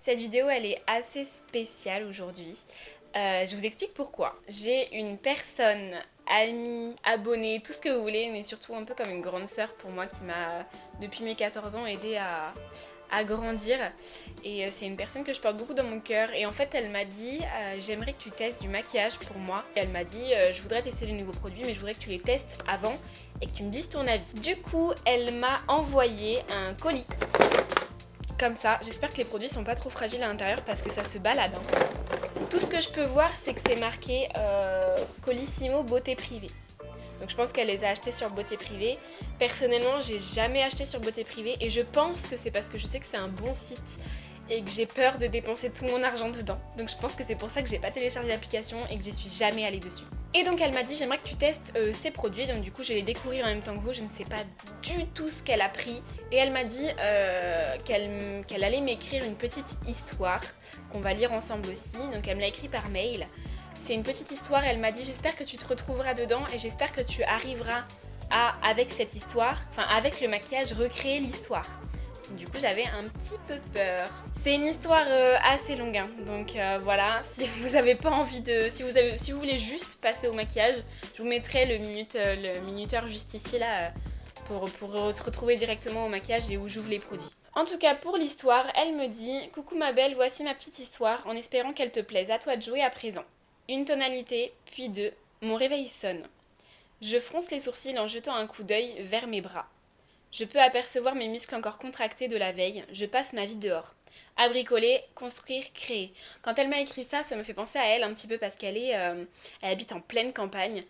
Cette vidéo elle est assez spéciale aujourd'hui. Je vous explique pourquoi. J'ai une personne, amie, abonnée, tout ce que vous voulez, mais surtout un peu comme une grande sœur pour moi qui m'a, depuis mes 14 ans, aidée à grandir. Et c'est une personne que je porte beaucoup dans mon cœur. Et en fait, elle m'a dit j'aimerais que tu testes du maquillage pour moi. Et elle m'a dit je voudrais tester les nouveaux produits, mais je voudrais que tu les testes avant et que tu me dises ton avis. Du coup, elle m'a envoyé un colis. Comme ça, j'espère que les produits sont pas trop fragiles à l'intérieur parce que ça se balade. Tout ce que je peux voir, c'est que c'est marqué Colissimo Beauté Privée. Donc je pense qu'elle les a achetés sur Beauté Privée. Personnellement, j'ai jamais acheté sur Beauté Privée et je pense que c'est parce que je sais que c'est un bon site et que j'ai peur de dépenser tout mon argent dedans. Donc je pense que c'est pour ça que j'ai pas téléchargé l'application et que j'y suis jamais allée dessus. Et donc elle m'a dit j'aimerais que tu testes ces produits, donc du coup je vais les découvrir en même temps que vous, je ne sais pas du tout ce qu'elle a pris. Et elle m'a dit qu'elle allait m'écrire une petite histoire qu'on va lire ensemble aussi, donc elle me l'a écrit par mail. C'est une petite histoire, elle m'a dit j'espère que tu te retrouveras dedans et j'espère que tu arriveras à, avec cette histoire, enfin avec le maquillage, recréer l'histoire. Du coup j'avais un petit peu peur. C'est une histoire assez longue, hein. Donc voilà, si vous avez pas envie de... Si vous voulez juste passer au maquillage, je vous mettrai le minuteur juste ici là pour se retrouver directement au maquillage et où j'ouvre les produits. En tout cas pour l'histoire, elle me dit « Coucou ma belle, voici ma petite histoire en espérant qu'elle te plaise. À toi de jouer à présent. » Une tonalité, puis deux. Mon réveil sonne. Je fronce les sourcils en jetant un coup d'œil vers mes bras. Je peux apercevoir mes muscles encore contractés de la veille. Je passe ma vie dehors. À bricoler, construire, créer. Quand elle m'a écrit ça, ça me fait penser à elle un petit peu parce qu'elle elle habite en pleine campagne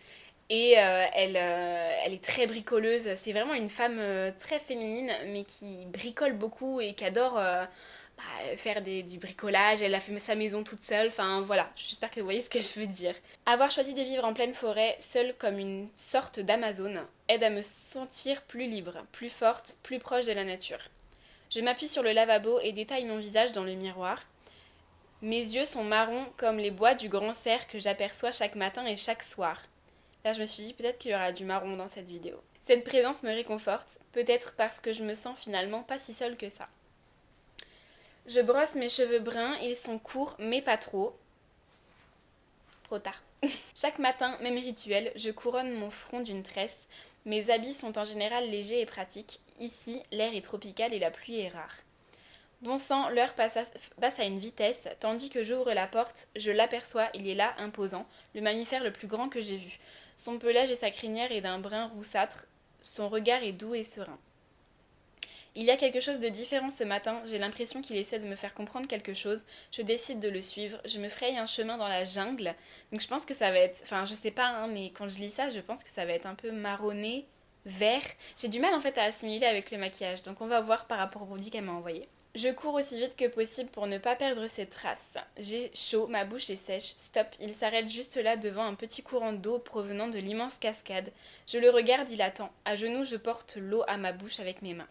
et elle est très bricoleuse. C'est vraiment une femme très féminine mais qui bricole beaucoup et qui adore faire du bricolage. Elle a fait sa maison toute seule. Enfin voilà, j'espère que vous voyez ce que je veux dire. Avoir choisi de vivre en pleine forêt, seule comme une sorte d'Amazone, aide à me sentir plus libre, plus forte, plus proche de la nature. Je m'appuie sur le lavabo et détaille mon visage dans le miroir. Mes yeux sont marrons comme les bois du grand cerf que j'aperçois chaque matin et chaque soir. Là, je me suis dit peut-être qu'il y aura du marron dans cette vidéo. Cette présence me réconforte, peut-être parce que je me sens finalement pas si seule que ça. Je brosse mes cheveux bruns, ils sont courts mais pas trop. Trop tard. Chaque matin, même rituel, je couronne mon front d'une tresse. Mes habits sont en général légers et pratiques. Ici, l'air est tropical et la pluie est rare. Bon sang, l'heure passe à une vitesse, tandis que j'ouvre la porte, je l'aperçois, il est là, imposant, le mammifère le plus grand que j'ai vu. Son pelage et sa crinière est d'un brun roussâtre, son regard est doux et serein. Il y a quelque chose de différent ce matin, j'ai l'impression qu'il essaie de me faire comprendre quelque chose, je décide de le suivre, je me fraye un chemin dans la jungle, donc je pense que ça va être, enfin je sais pas, hein, mais quand je lis ça, je pense que ça va être un peu marronné, vert. J'ai du mal en fait à assimiler avec le maquillage, donc on va voir par rapport au produit qu'elle m'a envoyé. Je cours aussi vite que possible pour ne pas perdre ses traces. J'ai chaud, ma bouche est sèche. Stop, il s'arrête juste là devant un petit courant d'eau provenant de l'immense cascade. Je le regarde, il attend. À genoux, je porte l'eau à ma bouche avec mes mains.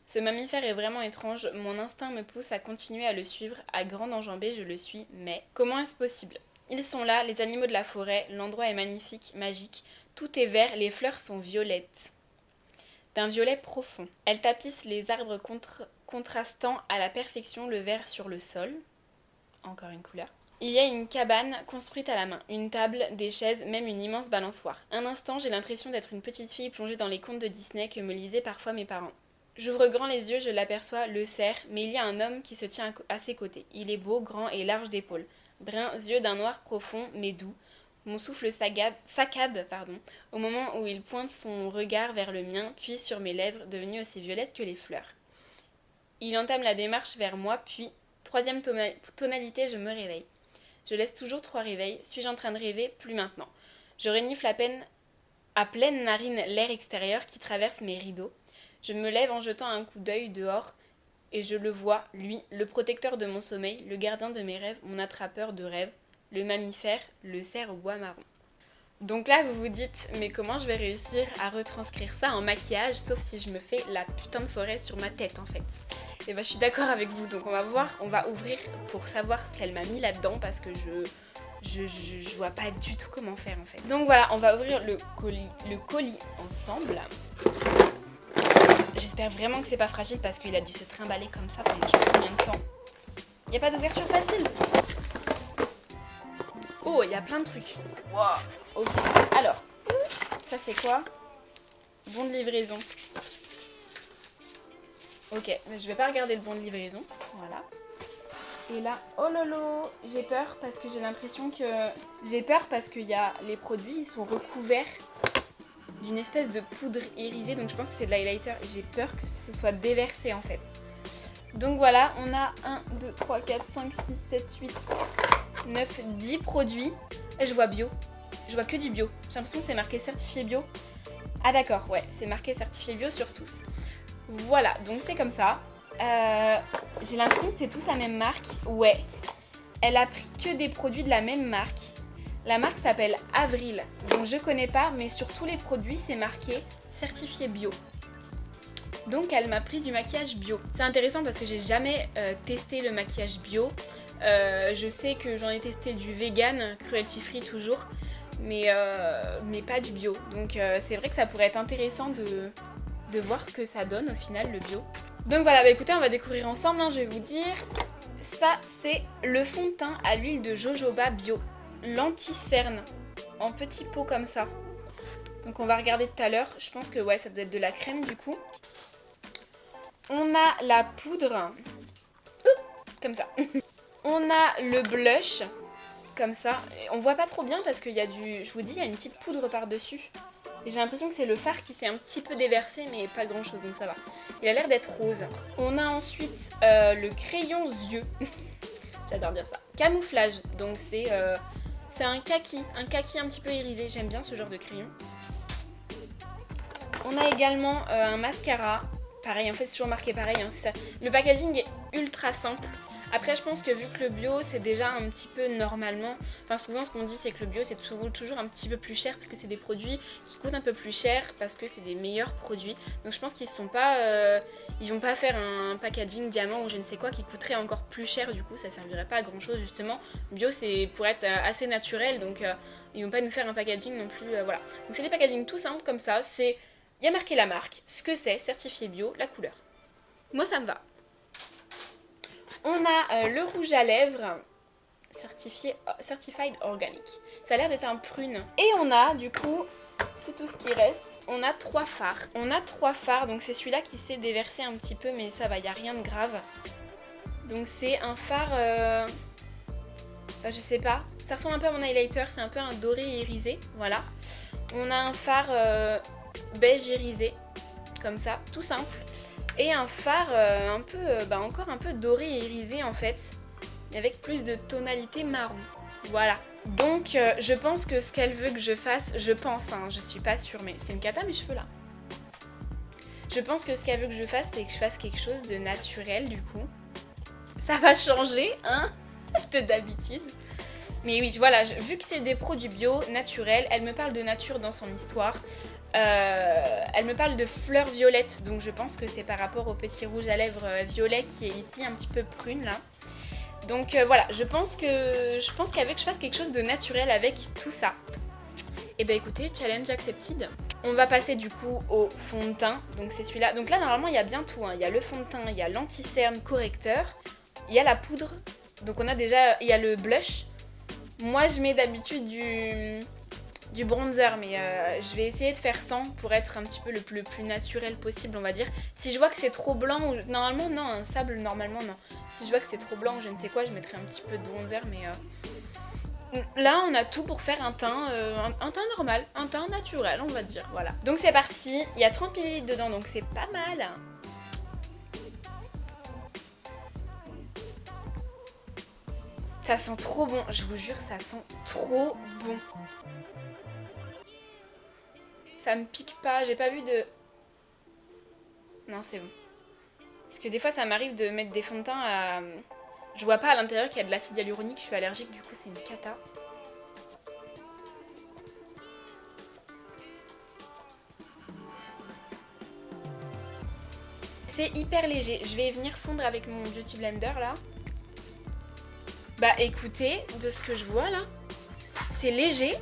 Ce mammifère est vraiment étrange, mon instinct me pousse à continuer à le suivre, à grande enjambée je le suis, mais comment est-ce possible? Ils sont là, les animaux de la forêt, l'endroit est magnifique, magique, tout est vert, les fleurs sont violettes. D'un violet profond. Elle tapisse les arbres contrastant à la perfection le vert sur le sol. Encore une couleur. Il y a une cabane construite à la main, une table, des chaises, même une immense balançoire. Un instant, j'ai l'impression d'être une petite fille plongée dans les contes de Disney que me lisaient parfois mes parents. J'ouvre grand les yeux, je l'aperçois, le cerf, mais il y a un homme qui se tient à ses côtés. Il est beau, grand et large d'épaules. Bruns, yeux d'un noir profond, mais doux. Mon souffle saccade au moment où il pointe son regard vers le mien, puis sur mes lèvres, devenues aussi violettes que les fleurs. Il entame la démarche vers moi, puis, troisième tonalité, je me réveille. Je laisse toujours 3 réveils. Suis-je en train de rêver? Plus maintenant. Je renifle à pleine narine l'air extérieur qui traverse mes rideaux. Je me lève en jetant un coup d'œil dehors et je le vois, lui, le protecteur de mon sommeil, le gardien de mes rêves, mon attrapeur de rêves, le mammifère, le cerf au bois marron. Donc là, vous vous dites, mais comment je vais réussir à retranscrire ça en maquillage, sauf si je me fais la putain de forêt sur ma tête en fait. Et bah je suis d'accord avec vous, donc on va ouvrir pour savoir ce qu'elle m'a mis là-dedans parce que je vois pas du tout comment faire en fait. Donc voilà, on va ouvrir le colis ensemble. J'espère vraiment que c'est pas fragile parce qu'il a dû se trimballer comme ça pendant je sais pas combien de temps. Il n'y a pas d'ouverture facile. Oh, il y a plein de trucs. Wow. Ok, alors, ça c'est quoi? Bon de livraison. Ok, mais je vais pas regarder le bon de livraison. Voilà. Et là, oh lolo, j'ai peur parce que j'ai l'impression que... J'ai peur parce que les produits, ils sont recouverts d'une espèce de poudre irisée. Donc je pense que c'est de l'highlighter. J'ai peur que ce soit déversé en fait. Donc voilà, on a 1, 2, 3, 4, 5, 6, 7, 8, 9, 10 produits. Et je vois bio. Je vois que du bio. J'ai l'impression que c'est marqué certifié bio. Ah d'accord, ouais, c'est marqué certifié bio sur tous. Voilà, donc c'est comme ça. J'ai l'impression que c'est tous la même marque. Ouais, elle a pris que des produits de la même marque. La marque s'appelle Avril, donc je connais pas, mais sur tous les produits c'est marqué certifié bio. Donc elle m'a pris du maquillage bio. C'est intéressant parce que j'ai jamais testé le maquillage bio. Je sais que j'en ai testé du vegan, cruelty free toujours, mais pas du bio. Donc c'est vrai que ça pourrait être intéressant de voir ce que ça donne au final le bio. Donc voilà, bah écoutez, on va découvrir ensemble, hein, je vais vous dire. Ça c'est le fond de teint à l'huile de jojoba bio, l'anti-cerne, en petits pots comme ça. Donc on va regarder tout à l'heure, je pense que ouais, ça doit être de la crème du coup. On a la poudre, comme ça. On a le blush, comme ça. On voit pas trop bien parce qu'il y a je vous dis, il y a une petite poudre par-dessus. Et j'ai l'impression que c'est le fard qui s'est un petit peu déversé, mais pas grand chose, donc ça va. Il a l'air d'être rose. On a ensuite le crayon yeux. J'adore dire ça. Camouflage, donc c'est un kaki un petit peu irisé. J'aime bien ce genre de crayon. On a également un mascara. Pareil, en fait c'est toujours marqué pareil, hein, c'est ça. Le packaging est ultra simple. Après je pense que vu que le bio c'est déjà un petit peu normalement, enfin souvent ce qu'on dit c'est que le bio c'est toujours un petit peu plus cher parce que c'est des produits qui coûtent un peu plus cher parce que c'est des meilleurs produits. Donc je pense qu'ils vont pas faire un packaging diamant ou je ne sais quoi qui coûterait encore plus cher, du coup ça servirait pas à grand chose justement. Bio c'est pour être assez naturel, donc ils vont pas nous faire un packaging non plus, voilà. Donc c'est des packagings tout simples comme ça, il y a marqué la marque, ce que c'est, certifié bio, la couleur. Moi ça me va. On a le rouge à lèvres certified organic. Ça a l'air d'être un prune. Et on a du coup, c'est tout ce qui reste, on a 3 fards. On a 3 fards, donc c'est celui-là qui s'est déversé un petit peu, mais ça va, il n'y a rien de grave. Donc c'est un fard, je sais pas, ça ressemble un peu à mon highlighter, c'est un peu un doré irisé, voilà. On a un fard beige irisé, comme ça, tout simple. Et un fard encore un peu doré et irisé en fait, avec plus de tonalité marron. Voilà. Donc je pense que ce qu'elle veut que je fasse, je pense, hein, je suis pas sûre, mais c'est une cata mes cheveux là. Je pense que ce qu'elle veut que je fasse, c'est que je fasse quelque chose de naturel du coup. Ça va changer, hein, de d'habitude. Mais oui, voilà, vu que c'est des produits bio, naturels, elle me parle de nature dans son histoire. Elle me parle de fleurs violettes, donc je pense que c'est par rapport au petit rouge à lèvres violet qui est ici un petit peu prune là. Donc voilà, je pense qu'elle veut que je fasse quelque chose de naturel avec tout ça. Et bah écoutez, challenge accepted. On va passer du coup au fond de teint, donc c'est celui-là. Donc là normalement il y a bien tout, hein. Il y a le fond de teint, il y a l'anti-cerne correcteur, il y a la poudre, donc il y a le blush. Moi je mets d'habitude du bronzer, mais je vais essayer de faire sans pour être un petit peu le plus naturel possible, on va dire. Si je vois que c'est trop blanc, normalement non, un sable normalement non. Si je vois que c'est trop blanc ou je ne sais quoi, je mettrai un petit peu de bronzer, mais là on a tout pour faire un teint normal, un teint naturel on va dire, voilà. Donc c'est parti, il y a 30 ml dedans donc c'est pas mal. Ça sent trop bon, je vous jure, ça sent trop bon. Ça me pique pas, j'ai pas vu de... Non, c'est bon. Parce que des fois, ça m'arrive de mettre des fonds de teint à... Je vois pas à l'intérieur qu'il y a de l'acide hyaluronique, je suis allergique, du coup, c'est une cata. C'est hyper léger. Je vais venir fondre avec mon Beauty Blender, là. Bah, écoutez, de ce que je vois, là, C'est léger,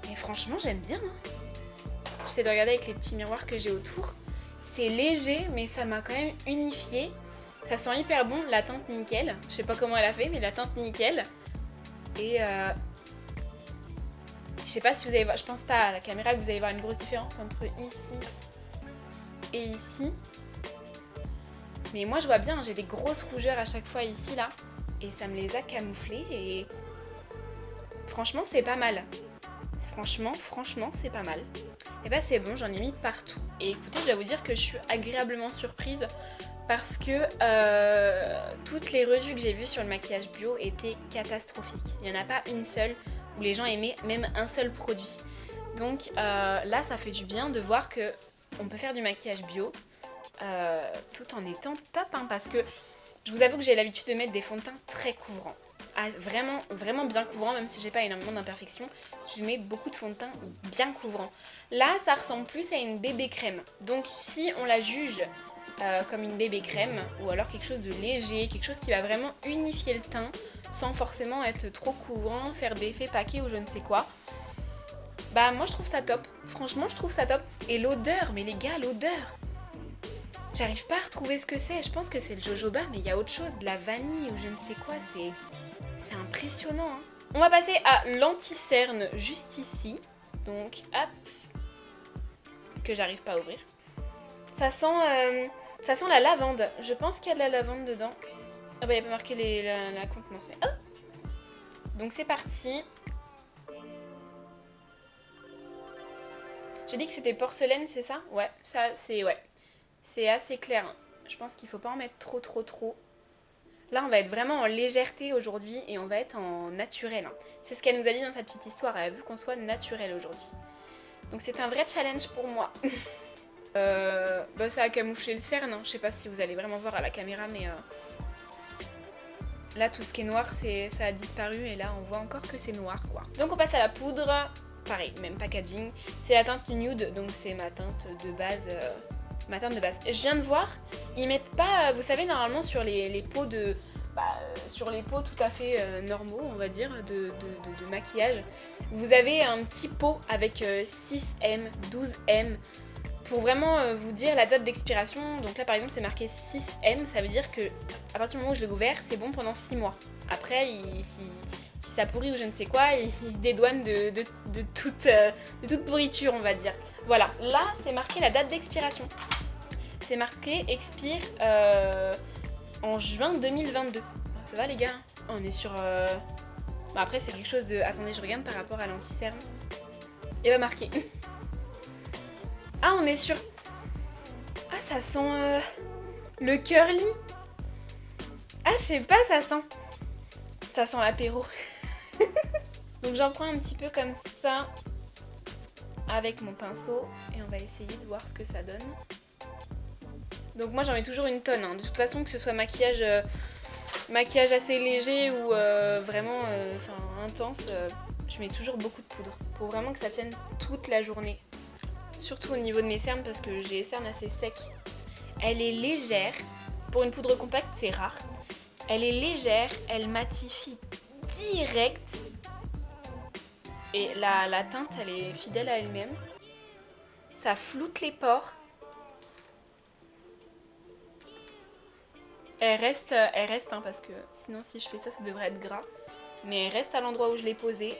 mais franchement j'aime bien. Hein. J'essaie de regarder avec les petits miroirs que j'ai autour. C'est léger, mais ça m'a quand même unifié. Ça sent hyper bon, la teinte nickel. Je sais pas comment elle a fait, mais la teinte nickel. Et je sais pas si vous allez voir, je pense pas à la caméra que vous allez voir une grosse différence entre ici et ici. Mais moi je vois bien, j'ai des grosses rougeurs à chaque fois ici là. Et ça me les a camouflées et franchement c'est pas mal. Franchement c'est pas mal. Et bah c'est bon, j'en ai mis partout. Et écoutez, je dois vous dire que je suis agréablement surprise parce que toutes les revues que j'ai vues sur le maquillage bio étaient catastrophiques. Il n'y en a pas une seule où les gens aimaient même un seul produit. Donc là, ça fait du bien de voir que on peut faire du maquillage bio tout en étant top. Hein, parce que je vous avoue que j'ai l'habitude de mettre des fonds de teint très couvrants. Ah, vraiment bien couvrant, même si j'ai pas énormément d'imperfections, je mets beaucoup de fond de teint bien couvrant. Là, ça ressemble plus à une bébé crème. Donc si on la juge comme une bébé crème, ou alors quelque chose de léger, quelque chose qui va vraiment unifier le teint, sans forcément être trop couvrant, faire des effets paquets ou je ne sais quoi, bah moi je trouve ça top. Franchement, je trouve ça top. Et l'odeur, mais les gars, l'odeur, j'arrive pas à retrouver ce que c'est. Je pense que c'est le jojoba, mais il y a autre chose, de la vanille ou je ne sais quoi, c'est impressionnant. Hein. On va passer à l'anti-cerne juste ici. Donc, hop, que j'arrive pas à ouvrir. Ça sent la lavande. Je pense qu'il y a de la lavande dedans. Ah bah il n'y a pas marqué la contenance. Mais oh. Donc c'est parti. J'ai dit que c'était porcelaine, c'est ça? Ouais, ça c'est ouais. C'est assez clair. Hein. Je pense qu'il faut pas en mettre trop. Là, on va être vraiment en légèreté aujourd'hui et on va être en naturel. Hein. C'est ce qu'elle nous a dit dans sa petite histoire. Elle a vu qu'on soit naturel aujourd'hui. Donc c'est un vrai challenge pour moi. Bah ça a camouflé le cerne. Hein. Je sais pas si vous allez vraiment voir à la caméra, mais là, tout ce qui est noir, ça a disparu et là, on voit encore que c'est noir, quoi. Donc on passe à la poudre. Pareil, même packaging. C'est la teinte nude, donc c'est ma teinte de base. Je viens de voir, ils mettent pas, vous savez, normalement sur les pots de... sur les pots tout à fait normaux, on va dire, de maquillage, vous avez un petit pot avec 6M, 12M, pour vraiment vous dire la date d'expiration. Donc là, par exemple, c'est marqué 6M, ça veut dire que à partir du moment où je l'ai ouvert, c'est bon pendant 6 mois. Après, si ça pourrit ou je ne sais quoi, il se dédouane de toute pourriture, on va dire. Voilà, là, c'est marqué la date d'expiration. C'est marqué expire en juin 2022. Ça va les gars? On est sur... Bah après c'est quelque chose de... Attendez, je regarde par rapport à l'anti-cerne. Et bah marqué. Ah, on est sur... Ah, ça sent le curly. Ah, je sais pas, ça sent l'apéro. Donc j'en prends un petit peu comme ça avec mon pinceau et on va essayer de voir ce que ça donne. Donc moi j'en mets toujours une tonne, hein. De toute façon que ce soit maquillage assez léger ou vraiment intense, je mets toujours beaucoup de poudre pour vraiment que ça tienne toute la journée. Surtout au niveau de mes cernes parce que j'ai les cernes assez secs. Elle est légère, pour une poudre compacte c'est rare. Elle est légère, elle matifie direct et la teinte elle est fidèle à elle-même. Ça floute les pores. Elle reste hein, parce que sinon si je fais ça, ça devrait être gras. Mais elle reste à l'endroit où je l'ai posée.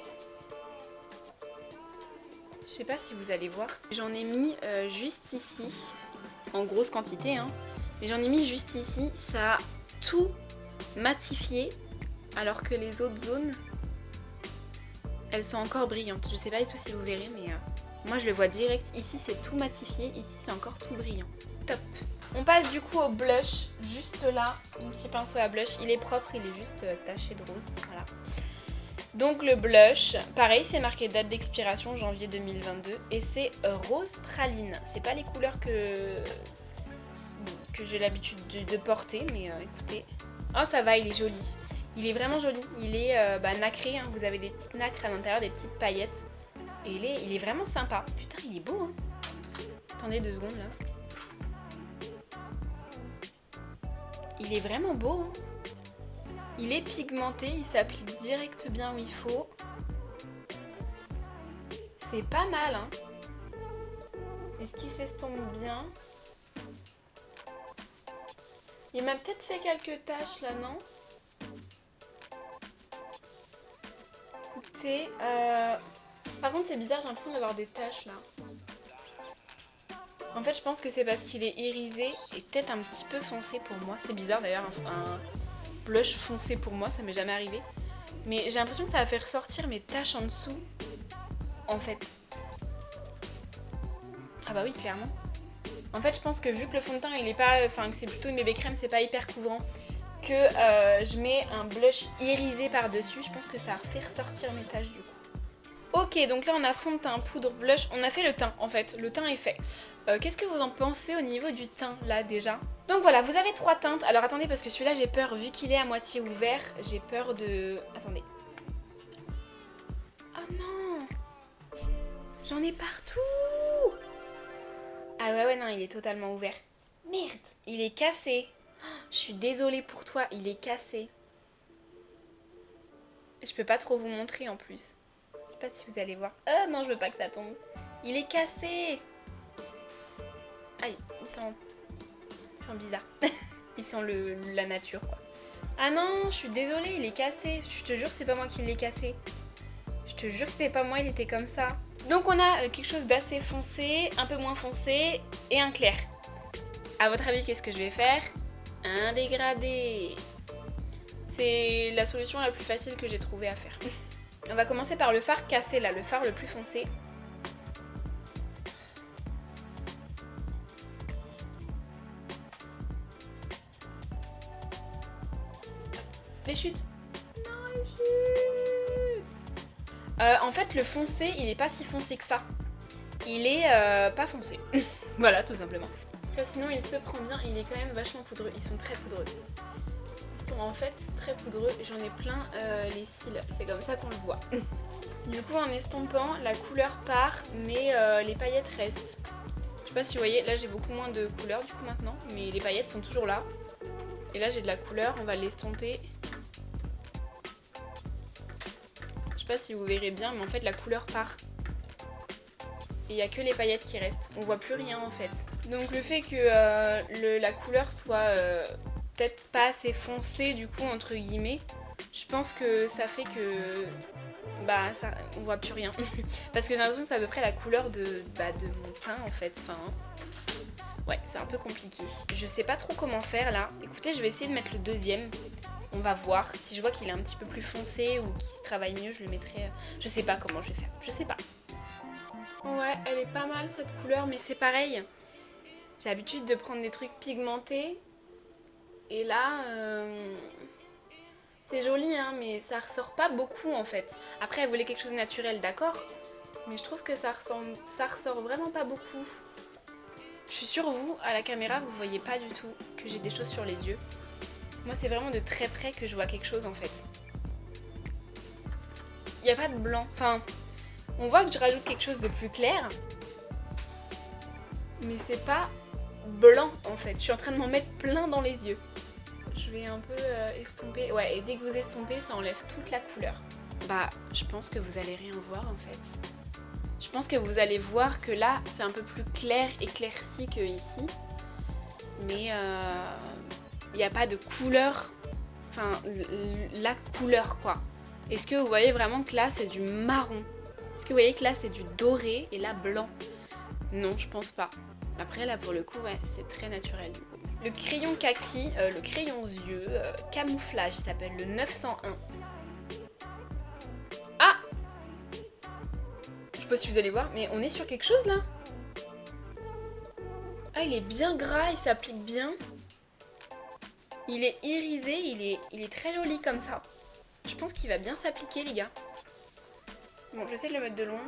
Je sais pas si vous allez voir. J'en ai mis juste ici, en grosse quantité. Hein. Mais j'en ai mis juste ici. Ça a tout matifié. Alors que les autres zones, elles sont encore brillantes. Je sais pas du tout si vous verrez, mais moi je le vois direct. Ici c'est tout matifié, ici c'est encore tout brillant. Top. On passe du coup au blush, juste là, mon petit pinceau à blush, il est propre, il est juste taché de rose, voilà. Donc le blush, pareil c'est marqué date d'expiration janvier 2022 et c'est rose praline. C'est pas les couleurs que j'ai l'habitude de porter, mais écoutez, oh ça va, il est joli. Il est vraiment joli, il est nacré, hein. Vous avez des petites nacres à l'intérieur, des petites paillettes et il est vraiment sympa. Putain il est beau hein. Attendez 2 secondes là. Il est vraiment beau, hein. Il est pigmenté, il s'applique direct bien où il faut. C'est pas mal, hein. Est-ce qu'il s'estompe bien? Il m'a peut-être fait quelques taches là, non? Écoutez, par contre c'est bizarre, j'ai l'impression d'avoir des taches là. En fait je pense que c'est parce qu'il est irisé et peut-être un petit peu foncé pour moi. C'est bizarre d'ailleurs, un blush foncé pour moi, ça m'est jamais arrivé. Mais j'ai l'impression que ça va faire sortir mes taches en dessous, en fait. Ah bah oui, clairement. En fait je pense que vu que le fond de teint il est pas, enfin que c'est plutôt une bébé crème, c'est pas hyper couvrant, que je mets un blush irisé par dessus, je pense que ça va faire ressortir mes taches du coup. Ok, donc là on a fond de teint, poudre, blush, on a fait le teint en fait, le teint est fait. Qu'est-ce que vous en pensez au niveau du teint là déjà? Donc voilà, vous avez 3 teintes. Alors attendez, parce que celui-là j'ai peur, vu qu'il est à moitié ouvert, j'ai peur de... Attendez. Oh non! J'en ai partout! Ah ouais non, il est totalement ouvert. Merde, il est cassé. Je suis désolée pour toi, il est cassé. Je peux pas trop vous montrer en plus. Je sais pas si vous allez voir. Ah non, je veux pas que ça tombe. Il est cassé. Aïe, ils sont bizarres. Ils sont la nature quoi. Ah non, je suis désolée, il est cassé. Je te jure que c'est pas moi qui l'ai cassé. Je te jure que c'est pas moi, il était comme ça. Donc on a quelque chose d'assez foncé, un peu moins foncé et un clair. À votre avis, qu'est-ce que je vais faire? Un dégradé. C'est la solution la plus facile que j'ai trouvé à faire. On va commencer par le fard cassé là, le fard le plus foncé. Les chutes. Non, les chutes. En fait, le foncé, il est pas si foncé que ça. Il est pas foncé. Voilà, tout simplement. Après, sinon, il se prend bien. Il est quand même vachement poudreux. Ils sont très poudreux. Ils sont en fait très poudreux. J'en ai plein les cils. C'est comme ça qu'on le voit. Du coup, en estompant, la couleur part, mais les paillettes restent. Je sais pas si vous voyez, là j'ai beaucoup moins de couleur du coup maintenant, mais les paillettes sont toujours là. Et là j'ai de la couleur, on va l'estomper. Je sais pas si vous verrez bien, mais en fait la couleur part. Et il n'y a que les paillettes qui restent. On voit plus rien en fait. Donc le fait que la couleur soit peut-être pas assez foncée du coup entre guillemets, je pense que ça fait que bah ça, on voit plus rien. Parce que j'ai l'impression que c'est à peu près la couleur de mon teint en fait. Enfin, ouais, c'est un peu compliqué. Je sais pas trop comment faire là. Écoutez, je vais essayer de mettre le deuxième. On va voir. Si je vois qu'il est un petit peu plus foncé ou qu'il se travaille mieux, je le mettrai. Je sais pas comment je vais faire. Je sais pas. Ouais, elle est pas mal cette couleur, mais c'est pareil. J'ai l'habitude de prendre des trucs pigmentés. Et là, c'est joli, hein, mais ça ressort pas beaucoup en fait. Après, elle voulait quelque chose de naturel, d'accord? Mais je trouve que ça ressort vraiment pas beaucoup. Je suis sûre, vous, à la caméra, vous voyez pas du tout que j'ai des choses sur les yeux. Moi, c'est vraiment de très près que je vois quelque chose en fait. Il n'y a pas de blanc. Enfin, on voit que je rajoute quelque chose de plus clair. Mais c'est pas blanc en fait. Je suis en train de m'en mettre plein dans les yeux. Je vais un peu estomper. Ouais, et dès que vous estompez, ça enlève toute la couleur. Bah, je pense que vous allez rien voir en fait. Je pense que vous allez voir que là, c'est un peu plus clair, éclairci que ici. Mais il n'y a pas de couleur. Enfin, la couleur quoi. Est-ce que vous voyez vraiment que là, c'est du marron? Est-ce que vous voyez que là, c'est du doré et là, blanc? Non, je pense pas. Après, là, pour le coup, ouais, c'est très naturel du coup. Le crayon kaki, le crayon yeux, camouflage, il s'appelle le 901. Ah! Je sais pas si vous allez voir, mais on est sur quelque chose là. Ah, il est bien gras, il s'applique bien. Il est irisé, il est très joli comme ça. Je pense qu'il va bien s'appliquer les gars. Bon, j'essaie de le mettre de loin.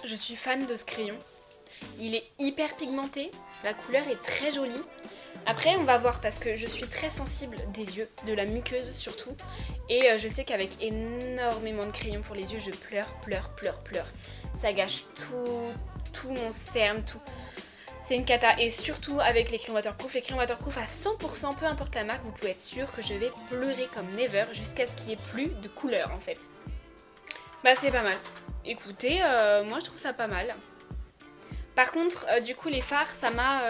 Je suis fan de ce crayon. Il est hyper pigmenté, la couleur est très jolie. Après on va voir parce que je suis très sensible des yeux, de la muqueuse surtout. Et je sais qu'avec énormément de crayons pour les yeux, je pleure. Ça gâche tout mon cerne, tout. C'est une cata. Et surtout avec les crayons waterproof à 100%, peu importe la marque, vous pouvez être sûr que je vais pleurer comme never jusqu'à ce qu'il n'y ait plus de couleur en fait. Bah c'est pas mal. Écoutez, moi je trouve ça pas mal. Par contre, du coup les fards, ça m'a...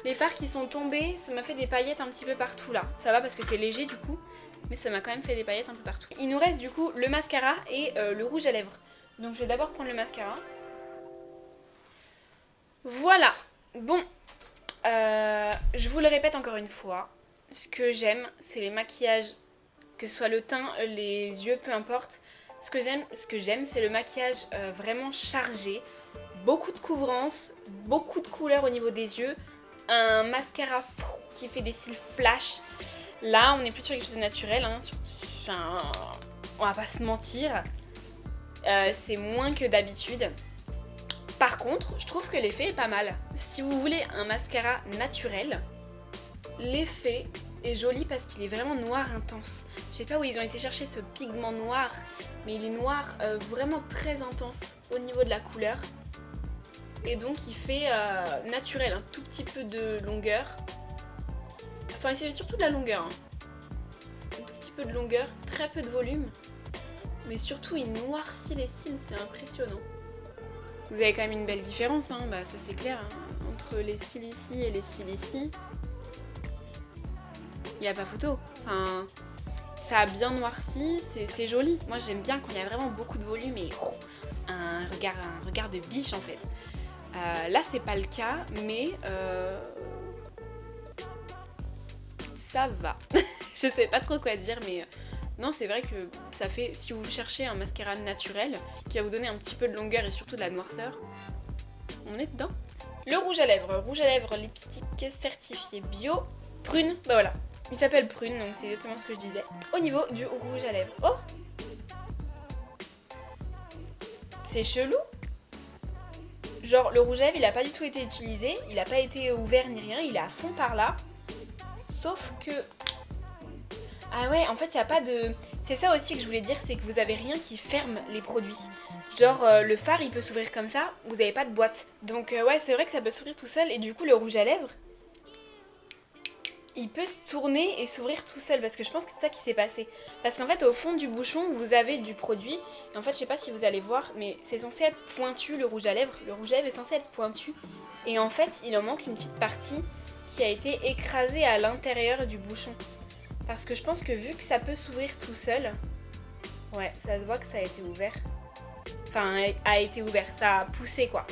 les fards qui sont tombés, ça m'a fait des paillettes un petit peu partout là. Ça va parce que c'est léger du coup, mais ça m'a quand même fait des paillettes un peu partout. Il nous reste du coup le mascara et le rouge à lèvres. Donc je vais d'abord prendre le mascara. Voilà. Bon, je vous le répète encore une fois. Ce que j'aime, c'est les maquillages, que ce soit le teint, les yeux, peu importe. Ce que j'aime, c'est le maquillage vraiment chargé. Beaucoup de couvrance, beaucoup de couleurs au niveau des yeux. Un mascara qui fait des cils flash. Là, on n'est plus sur quelque chose de naturel. Hein, enfin, on va pas se mentir. C'est moins que d'habitude. Par contre, je trouve que l'effet est pas mal. Si vous voulez un mascara naturel, l'effet est joli parce qu'il est vraiment noir intense. Je sais pas où ils ont été chercher ce pigment noir, mais il est noir vraiment très intense au niveau de la couleur. Et donc il fait naturel, un tout petit peu de longueur. Enfin, c'est surtout de la longueur. Hein. Un tout petit peu de longueur, très peu de volume. Mais surtout, il noircit les cils, c'est impressionnant. Vous avez quand même une belle différence, hein, bah, ça c'est clair, hein, entre les cils ici et les cils ici. Il n'y a pas photo. Enfin, ça a bien noirci, c'est joli. Moi j'aime bien quand il y a vraiment beaucoup de volume et un regard de biche en fait. Là c'est pas le cas, mais ça va. Je sais pas trop quoi dire, mais non, c'est vrai que ça fait, si vous cherchez un mascara naturel qui va vous donner un petit peu de longueur et surtout de la noirceur, on est dedans. Le rouge à lèvres lipstick certifié bio, prune, bah voilà, il s'appelle prune, donc c'est exactement ce que je disais. Au niveau du rouge à lèvres, oh, c'est chelou. Genre le rouge à lèvres il a pas du tout été utilisé, il a pas été ouvert ni rien, il est à fond par là. Sauf que... Ah ouais, en fait il n'y a pas de... C'est ça aussi que je voulais dire, c'est que vous avez rien qui ferme les produits. Genre le fard il peut s'ouvrir comme ça, vous n'avez pas de boîte. Donc ouais, c'est vrai que ça peut s'ouvrir tout seul et du coup le rouge à lèvres, il peut se tourner et s'ouvrir tout seul parce que je pense que c'est ça qui s'est passé. Parce qu'en fait au fond du bouchon vous avez du produit et en fait je sais pas si vous allez voir mais c'est censé être pointu le rouge à lèvres. Le rouge à lèvres est censé être pointu et en fait il en manque une petite partie qui a été écrasée à l'intérieur du bouchon. Parce que je pense que vu que ça peut s'ouvrir tout seul, ouais ça se voit que ça a été ouvert. Enfin a été ouvert, ça a poussé quoi.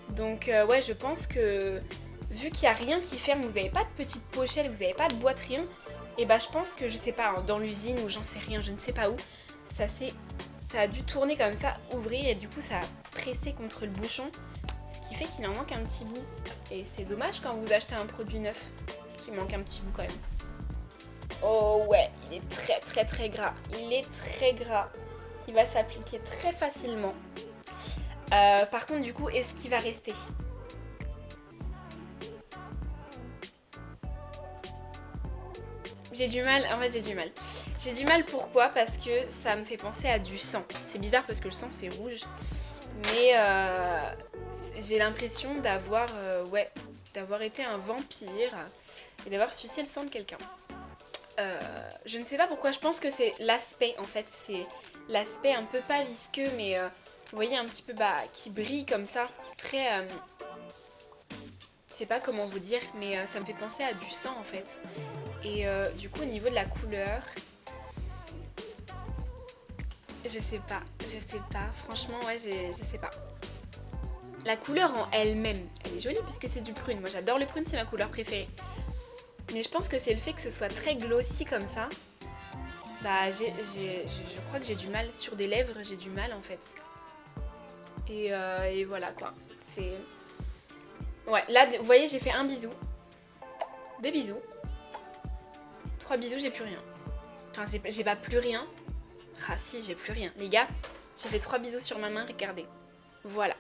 Donc ouais je pense que... Vu qu'il n'y a rien qui ferme, vous n'avez pas de petite pochette, vous n'avez pas de boîte, rien, et bah je pense que, je sais pas, dans l'usine ou j'en sais rien, je ne sais pas où, ça a dû tourner comme ça, ouvrir, et du coup ça a pressé contre le bouchon, ce qui fait qu'il en manque un petit bout. Et c'est dommage quand vous achetez un produit neuf, qu'il manque un petit bout quand même. Oh ouais, il est très très très gras, il est très gras, il va s'appliquer très facilement. Par contre du coup, est-ce qu'il va rester ? J'ai du mal, en fait j'ai du mal. J'ai du mal pourquoi ? Parce que ça me fait penser à du sang. C'est bizarre parce que le sang c'est rouge. Mais j'ai l'impression d'avoir d'avoir été un vampire et d'avoir sucé le sang de quelqu'un. Je ne sais pas pourquoi, je pense que c'est l'aspect en fait. C'est l'aspect un peu pas visqueux mais vous voyez un petit peu qui brille comme ça. Très... je sais pas comment vous dire mais ça me fait penser à du sang en fait. Et du coup au niveau de la couleur, je sais pas, franchement ouais je sais pas. La couleur en elle-même, elle est jolie puisque c'est du prune, moi j'adore le prune, c'est ma couleur préférée. Mais je pense que c'est le fait que ce soit très glossy comme ça, bah je crois que j'ai du mal, sur des lèvres j'ai du mal en fait. Et voilà quoi, c'est... Ouais là vous voyez j'ai fait un bisou, 2 bisous, 3 bisous, j'ai plus rien. Enfin, j'ai pas plus rien. Ah si, j'ai plus rien. Les gars, j'ai fait 3 bisous sur ma main, regardez. Voilà.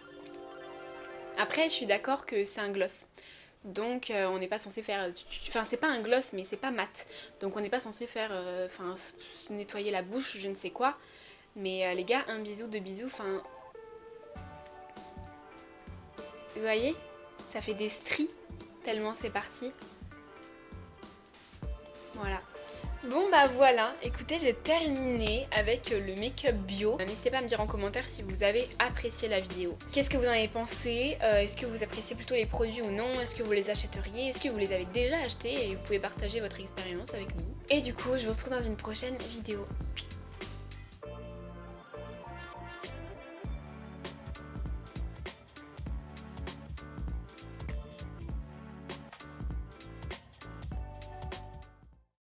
Après, je suis d'accord que c'est un gloss. Donc, on n'est pas censé faire... Enfin, c'est pas un gloss, mais c'est pas mat. Donc, on n'est pas censé faire... Enfin, nettoyer la bouche, je ne sais quoi. Mais les gars, un bisou, 2 bisous, enfin... Vous voyez ? Ça fait des stries, tellement c'est parti. Voilà. Bon bah voilà, écoutez, j'ai terminé avec le make-up bio. N'hésitez pas à me dire en commentaire si vous avez apprécié la vidéo. Qu'est-ce que vous en avez pensé? Est-ce que vous appréciez plutôt les produits ou non? Est-ce que vous les achèteriez? Est-ce que vous les avez déjà achetés? Et vous pouvez partager votre expérience avec nous. Et du coup, je vous retrouve dans une prochaine vidéo.